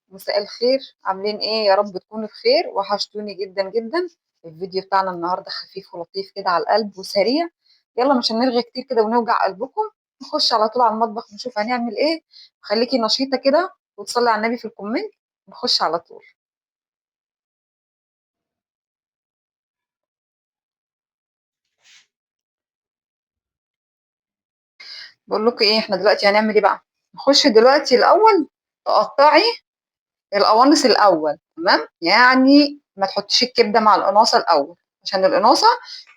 مساء الخير، عاملين ايه؟ يا رب تكونوا بخير. وحشتوني جدا جدا. الفيديو بتاعنا النهارده خفيف ولطيف كده على القلب وسريع. يلا مش هنرغي كتير كده ونوجع قلبكم، نخش على طول على المطبخ نشوف هنعمل ايه. خليكي نشيطة كده وتصلي على النبي في الكومنت. نخش على طول. بقول لكم ايه، احنا دلوقتي هنعمل ايه بقى؟ نخش دلوقتي الاول تقطعي القوانص الاول، تمام؟ يعني ما تحطيش الكبده مع القناصه الاول، عشان القناصه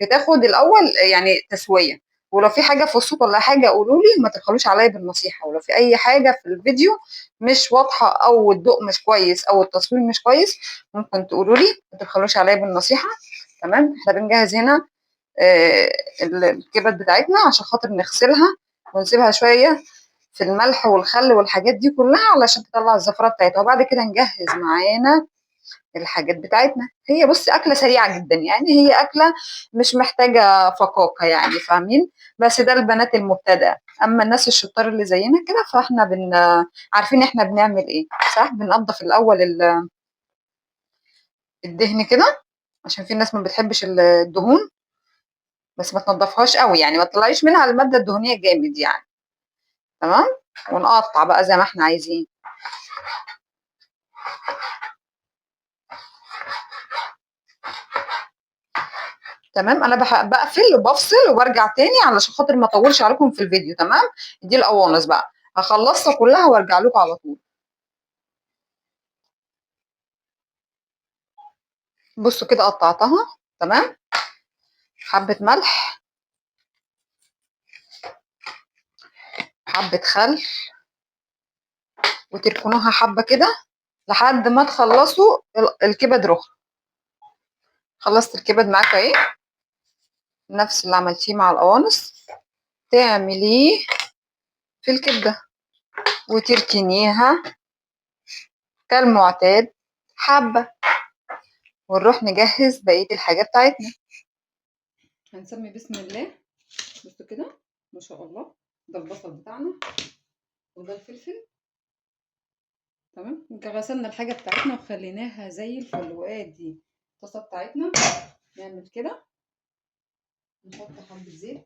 بتاخد الاول يعني تسويه. ولو في حاجه في الصوت ولا حاجه قولوا لي، ما تبخلوش عليا بالنصيحه. ولو في اي حاجه في الفيديو مش واضحه او الضوء مش كويس او التصوير مش كويس، ممكن تقولوا لي، ما تبخلوش عليا بالنصيحه. تمام. احنا بنجهز هنا آه، الكبد بتاعتنا عشان خاطر نغسلها ونسيبها شويه في الملح والخل والحاجات دي كلها علشان تطلع الزفرة بتاعتها. وبعد كده نجهز معانا الحاجات بتاعتنا. هي بص أكلة سريعة جدا، يعني هي أكلة مش محتاجة فقاقة، يعني فاهمين؟ بس ده البنات المبتدئة. أما الناس الشطار اللي زينا كده فاحنا عارفين احنا بنعمل ايه. صح، بننضف الأول الدهن كده، عشان في ناس ما بتحبش الدهون. بس ما تنضفهاش قوي، يعني ما تطلعيش منها المادة الدهنية جامد يعني. تمام. ونقطع بقى زي ما احنا عايزين. تمام. انا بقفل وبفصل وبرجع تاني علشان خاطر ما اطولش عليكم في الفيديو. تمام. دي القوانص بقى هخلصها كلها وارجع لكم على طول. بصوا كده قطعتها. تمام. حبة ملح، حبة خل، وتركنوها حبة كده لحد ما تخلصوا الكبد رخ. خلصت الكبد معاك اهي. نفس اللي عملتيه مع القوانص تعمليه في الكبدة، وتركنيها كالمعتاد حبة، ونروح نجهز بقية الحاجة بتاعتنا. هنسمي بسم الله. بصوا كده، ما شاء الله. ده البصل بتاعنا وده الفلفل. تمام. غسلنا الحاجة بتاعتنا وخليناها زي الفل. وادي الطاسة بتاعتنا. نعمل كده، نحط حبة زيت.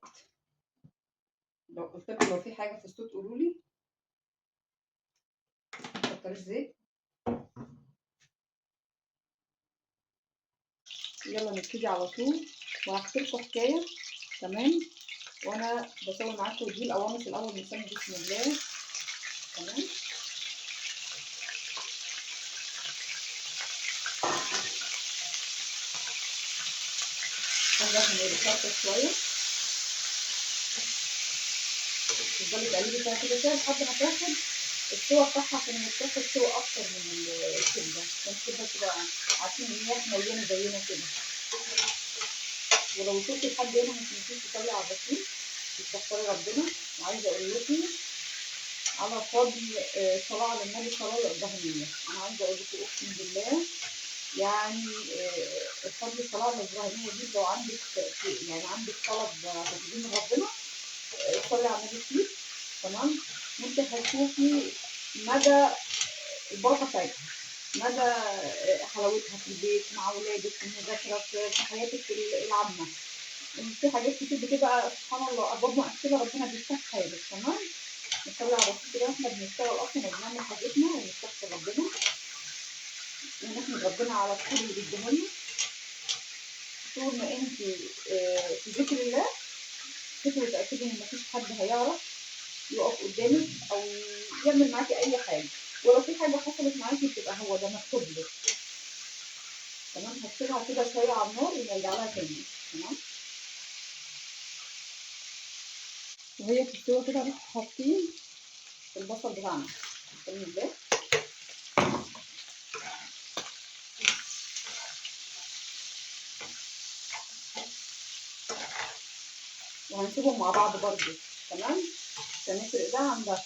لو قلت لكم لو في حاجة في الصوت قولوا لي. مكترش زيت. يلا نبتدي على طول. وهحكي لكم حكاية. تمام. وانا بسوي معاكم دي القوانص الاول. بنسمي بسم الله. تمام. هنروح نرفعها شوية. تفضلي تقلبي فيها كده شوية لحد ما تاخد السوا بتاعها، عشان هي بتاخد سوا اكتر من الكبده. عشان الكبده تبقى عارفين ان هي مليانه زينا كده. ولو وصلتي لحد هنا ما تنسيش تصلي على الرسول وتستغفري ربنا. وعايزه اقول لكم على فضل صلاه على النبي، صلاه الابراهيميه. انا عايزه اقول لكم اقسم بالله، يعني فضل الصلاه الابراهيميه دي لو عندك يعني عندك طلب هتجيبيه من ربنا، صلي على النبي كتير. تمام. وانت هتشوفي مدى البركه بتاعتها، مدى حلاوتها في البيت مع ولادك، في المذاكره، في حياتك العامه. في حاجات كتير بتبقى سبحان الله ابواب مقفله ربنا بيفتح حياتك. تمام. نصلي على الرسول كده واحنا بنشتغل اصلا وبنعمل حاجتنا ونستغفر ربنا ونحمد ربنا على الخير اللي بيديهولنا. طول ما انت في ذكر الله، فكرة تأكدي ان مفيش حد هيعرف يقف قدامك او يعمل معاكي اي حاجه. ولو في حاجه حصلت معاكي بتبقى هو ده مكتوب لك. تمام. هتسيبها كده شويه على النار ونرجع لها تاني. تمام. وهي بتستوي كده نروح حاطين البصل بتاعنا. بسم الله. وهنسيبهم مع بعض برضو. تمام. عشان نفرق ده عن ده.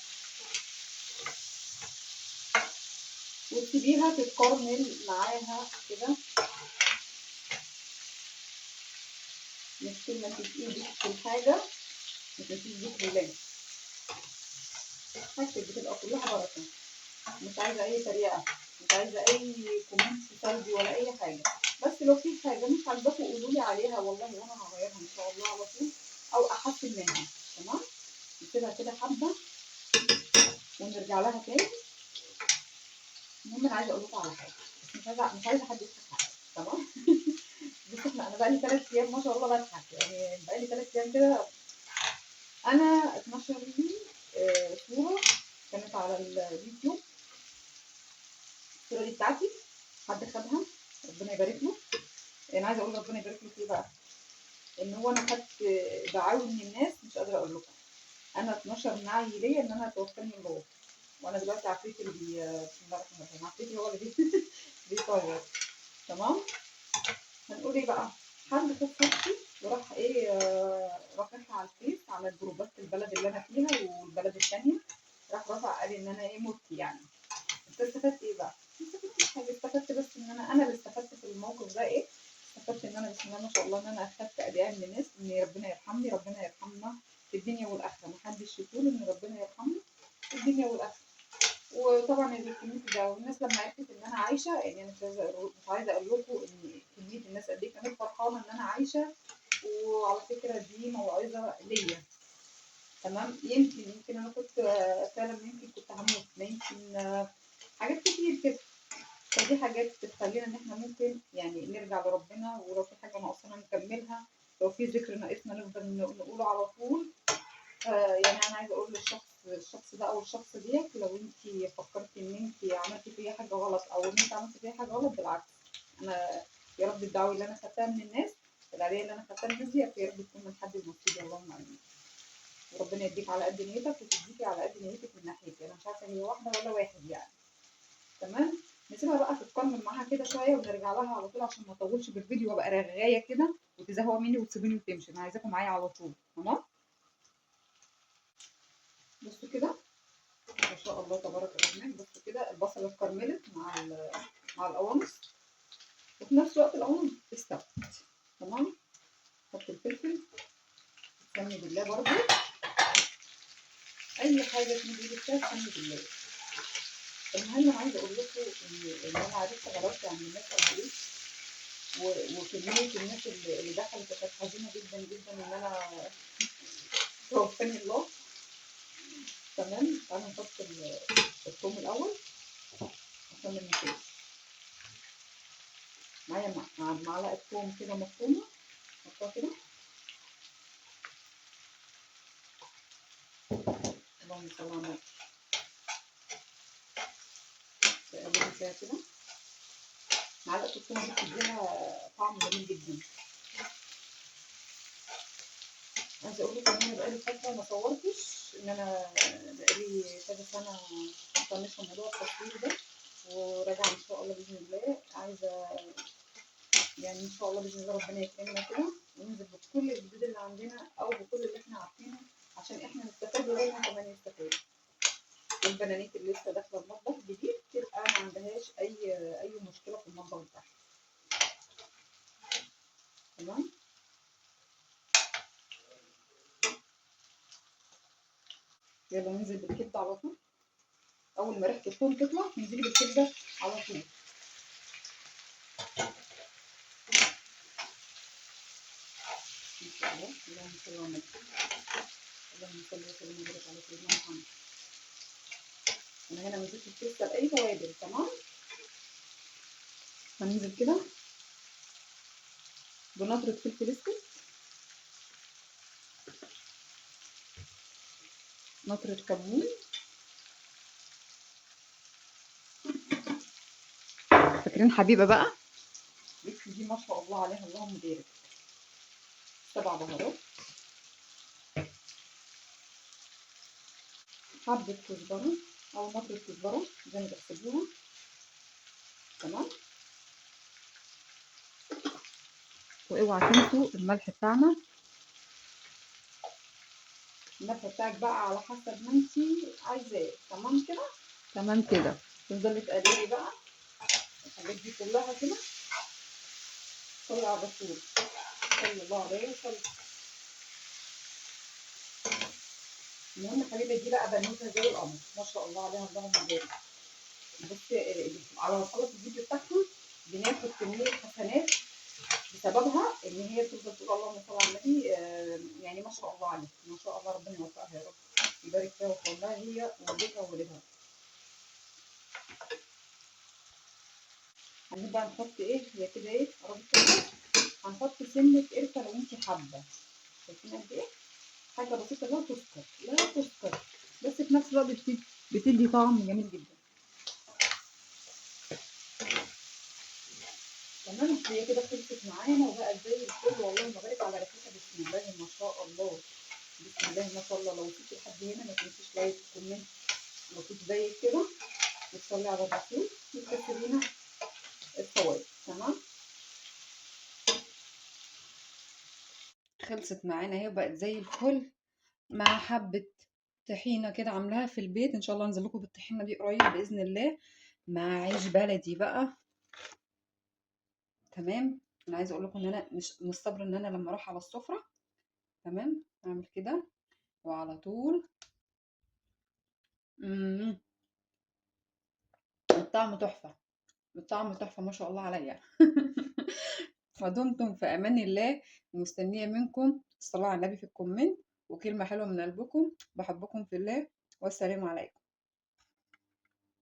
وتسيبيها تتكرمل معاها كده. مش كل ما تبقي ايدك في الحاجه ما تنسيش ذكر الله. حاجتك بتبقى كلها بركه. مش عايزه اي تريقه، مش عايزه اي كومنت سلبي ولا اي حاجه. بس لو في حاجه مش عاجباكم قولوا لي عليها والله، وانا هغيرها ان شاء الله على طول او احسن منها. تمام. نسيبها كده حبه ونرجع لها تاني. المهم انا عايزه اقول لكم على حاجه، بس مش عايزه حد يضحك عليا. تمام. بص انا بقالي 3 ايام ما شاء الله بضحك، يعني بقالي 3 ايام كده. انا اتنشر لي صوره كانت على اليوتيوب، الصوره دي بتاعتي، حد خدها ربنا يبارك له. انا عايزه اقول ربنا يبارك له فيه بقى، ان هو انا خدت دعاوي من الناس مش قادره اقول لكم. انا اتنشر معي ليا ان انا توفاني الله، وانا دلوقتي عفريتي اللي بسم الله الرحمن الرحيم، عفريتي هو اللي بيصور. تمام. هنقول ايه بقى؟ حد خد صورتي وراح ايه رافعها على الفيس، على الجروبات البلد اللي انا فيها والبلد الثانيه، راح رفع قال ان انا ايه مت يعني. انت استفدت ايه بقى؟ ما استفدتش حاجه، استفدت بس ان انا اللي استفدت في الموقف ده ايه؟ استفدت ان انا بسم الله ما شاء الله ان انا اخدت ادعاء من الناس ان ربنا يرحمني، ربنا يرحمنا في الدنيا والاخره، محدش يقول ان ربنا يرحمنا في الدنيا والاخره. وطبعا الكوميونتي ده والناس لما عرفت ان انا عايشه، يعني انا مش عايزه اقول لكم ان كميه الناس قد ايه كانت فرحانه ان انا عايشه. وعلى فكره دي موعظه ليا. تمام. يمكن انا كنت فعلا يمكن كنت هموت، يمكن حاجات كتير كده. فدي حاجات بتخلينا ان احنا ممكن يعني نرجع لربنا، ولو في حاجه ناقصانا نكملها، لو في ذكر ناقصنا نفضل نقوله على طول. يعني انا عايزه اقول الشخص ده او الشخص ديت، لو انت فكرتي ان انت عملتي فيا حاجه غلط او ان انت عملتي فيا حاجه غلط، بالعكس انا يا رب الدعوه اللي انا خدتها من الناس، العاديه اللي انا خدتها من الناس ديت، يا رب تكون من حد المفيد. اللهم امين. وربنا يديك على قد نيتك وتديكي على قد نيتك من ناحيتي، انا مش عارفه هي واحده ولا واحد يعني. تمام. نسيبها بقى تتكرمل معاها كده شويه ونرجع لها على طول عشان ما اطولش بالفيديو وابقى رغايه كده وتزهقوا مني وتسيبوني وتمشي. انا عايزاكم معايا على طول. تمام. بصوا كده، ما شاء الله تبارك الرحمن. بصوا كده البصله اتكرملت مع القوانص، وفي نفس الوقت القوانص استوت. تمام. حط الفلفل، سمي بالله برضو، اي حاجه تيجي ايدك فيها سمي بالله. المهم انا عايزه اقول لكم ان انا عرفت غلطت عند الناس قد ايه، وكميه الناس اللي دخلت كانت حزينه جدا جدا ان انا توفاني الله. تمام. تعالوا نحط الثوم الاول عشان ما ننساش. معايا معلقه ثوم كده مفرومه، نحطها كده. اللهم صل على النبي. تقلبي فيها كده. معلقه الثوم دي بتديها طعم جميل جدا. عايزه اقول لكم ان انا بقالي فتره ما صورتش، ان انا بقالي كذا سنه مطنشه موضوع التصوير ده، وراجعه ان شاء الله باذن الله. عايزه يعني ان شاء الله باذن الله ربنا يكرمنا كده وننزل بكل الجديد اللي عندنا او بكل اللي احنا عارفينه، عشان احنا نستفاد وغيرنا كمان يستفاد. والبنانيت اللي لسه داخله المطبخ جديد تبقى ما عندهاش اي مشكله في المطبخ بتاعها. تمام. يلا ننزل بالكبده على طول. اول ما ريحه الثوم تطلع ننزلي بالكبده على طول. ان شاء الله. اللهم صل على النبي. اللهم صل وسلم وبارك على سيدنا محمد. انا هنا ما زدتش لسه باي توابل. تمام. هننزل كده بنطره فلفل اسود، نطره كمون. فاكرين حبيبه بقى؟ بس دي ما شاء الله عليها اللهم بارك. 7 بهارات، حبه كزبره او نطره كزبره زي ما تحسبوها. تمام. واوعى تنسوا الملح بتاعنا. الملح بتاعك بقى على حسب ما انت عايزاه. تمام كده. تمام كده. تفضلي تقلبي بقى الحاجات دي كلها كده. صلي على الرسول صلى الله عليه وسلم. المهم حبيبه دي بقى بنوته زي القمر ما شاء الله عليها اللهم بارك. بصي على ما نخلص الفيديو بتاعها بناخد كميه حسنات بسببها، ان هي بتفضل تقول اللهم صل على النبي. يعني ما شاء الله عليها، ما شاء الله، ربنا يوفقها يا رب، يبارك فيها ويخليها هي ووالدتها وولدها. هنبقى نحط ايه هي كده، ايه قربت كده، هنحط سنه قرفه لو انت حابه. شايفين قد ايه؟ حاجه بسيطه لا تذكر، لا تذكر، بس في نفس الوقت بتدي طعم جميل جدا. تمام، هي كده خلصت معانا وبقت زي الفل، والله ما بارك على ريحتها، بسم الله ما شاء الله، بسم الله ما شاء الله. لو وصلتي لحد هنا ما تنسيش لايك وكومنت بسيط زي كده، وتصلي على الرسول وتكسرينا الفوائد. تمام، خلصت معانا اهي وبقت زي الفل، مع حبة طحينة كده عاملاها في البيت. ان شاء الله انزل لكم بالطحينة دي قريب بإذن الله، مع عيش بلدي بقى. تمام، انا عايزه اقول لكم ان انا مش صابره ان انا لما اروح على السفره. تمام، اعمل كده وعلى طول. امم الطعم تحفه، الطعم تحفه ما شاء الله عليا. ودمتم في امان الله، مستنيه منكم الصلاه على النبي في الكومنت، وكلمه حلوه من قلبكم. بحبكم في الله، والسلام عليكم.